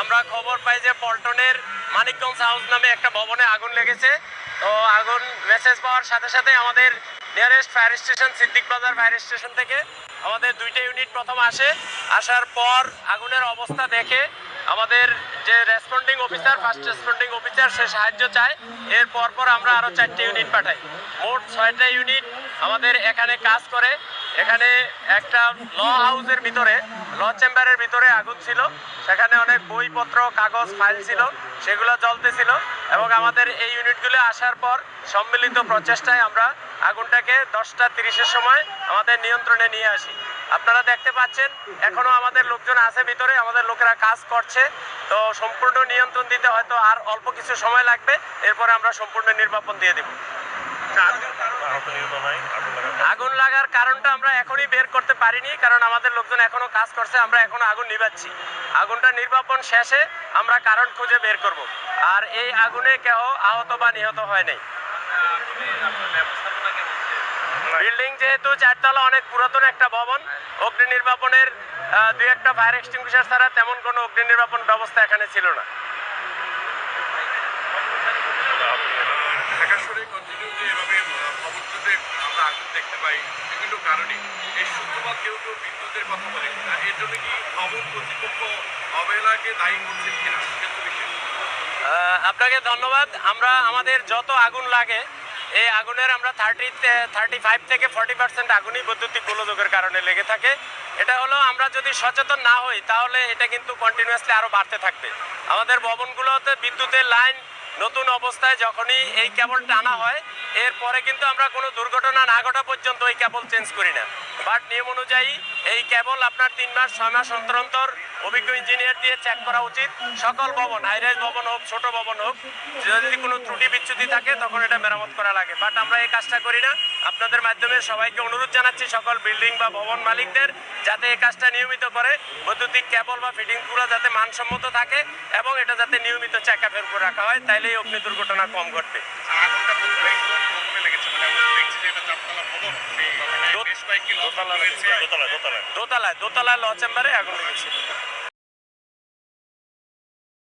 আমরা খবর পাই যে পল্টনের মানিকগঞ্জ হাউস নামে একটা ভবনে আগুন লেগেছে। তো আগুন মেসেজ পাওয়ার সাথে সাথে আমাদের নিয়ারেস্ট ফায়ার স্টেশন সিদ্দিক বাজার ফায়ার স্টেশন থেকে আমাদের 2টা ইউনিট প্রথম আসে। আসার পর আগুনের অবস্থা দেখে আমাদের যে responding officer, first responding officer, সে সাহায্য চায়। এর পরপর আমরা আরও 4টে ইউনিট পাঠাই। মোট 6টা ইউনিট আমাদের এখানে কাজ করে। এখানে একটা ল হাউসের ভিতরে, ল চেম্বারের ভিতরে আগুন ছিল। সেখানে অনেক বইপত্র, কাগজ, ফাইল ছিল, সেগুলো জ্বলতেছিল। এবং আমাদের এই ইউনিটগুলো আসার পর সম্মিলিত প্রচেষ্টায় আমরা আগুনটাকে 10টা 30-এর সময় আমাদের নিয়ন্ত্রণে নিয়ে আসি। আপনারা দেখতে পাচ্ছেন এখনো আমাদের লোকজন আছে ভিতরে, আমাদের লোকেরা কাজ করছে। তো সম্পূর্ণ নিয়ন্ত্রণ দিতে হয়তো আর অল্প কিছু সময় লাগবে, এরপরে আমরা সম্পূর্ণ নির্বাপন দিয়ে দেব। আগুন লাগার কারণটা আমরা এখনই বের করতে পারিনি, কারণ আমাদের লোকজন এখনো কাজ করছে। আমরা এখনো আগুন নিভাচ্ছি। আগুনটা নির্বাপন শেষে আমরা কারণ খুঁজে বের করব। আর এই আগুনে কেউ আহত বা নিহত হয় নাই। বিল্ডিং যেহেতু 4তলা, অনেক পুরাতন একটা ভবন, অগ্নি নির্বাপনের 2-1টা ফায়ার এক্সটিংগুইশার ছাড়া তেমন কোনো অগ্নি নির্বাপন ব্যবস্থা এখানে ছিল না। আমরা আগুন দেখতে পাই বিভিন্ন কারণে, এই সূত্রপাত কেউ বিদ্যুতের কথা বলে কিনা, এর জন্য কি ভবন কর্তৃপক্ষ অবহেলাকে দায়ী করছেন কিনা? আপনাকে ধন্যবাদ। আমরা আমাদের যত আগুন লাগে, এই আগুনের আমরা 35 থেকে 40% আগুনই বৈদ্যুতিক গোলযোগের কারণে লেগে থাকে। এটা হলো, আমরা যদি সচেতন না হই তাহলে এটা কিন্তু কন্টিনিউয়াসলি আরও বাড়তে থাকবে। আমাদের ভবনগুলোতে বিদ্যুতের লাইন নতুন অবস্থায় যখনই এই কেবল টানা হয়, এরপরে কিন্তু আমরা কোনো দুর্ঘটনা না ঘটা পর্যন্ত এই কেবল চেঞ্জ করি না। বাট নিয়ম অনুযায়ী এই কেবল আপনার 3 মাস 6 মাস অন্তর অন্তর অভিজ্ঞ ইঞ্জিনিয়ার দিয়ে চেক করা উচিত। সকল ভবন, হাইরাইজ ভবন হোক, ছোট ভবন হোক, যদি কোনো ত্রুটি বিচ্যুতি থাকে তখন এটা মেরামত করা লাগে। বাট আমরা এই কাজটা করি না। আপনাদের মাধ্যমে সবাইকে অনুরোধ জানাচ্ছি, সকল বিল্ডিং বা ভবন মালিকদের, যাতে এই কাজটা নিয়মিত করে। বৈদ্যুতিক কেবল বা ফিটিংসগুলো যাতে মানসম্মত থাকে এবং এটা যাতে নিয়মিত চেক আপের উপর রাখা হয়, তাইলেই অগ্নি দুর্ঘটনা কম ঘটবে। দোতলায় ল চেম্বারে আগুন লেগেছিল।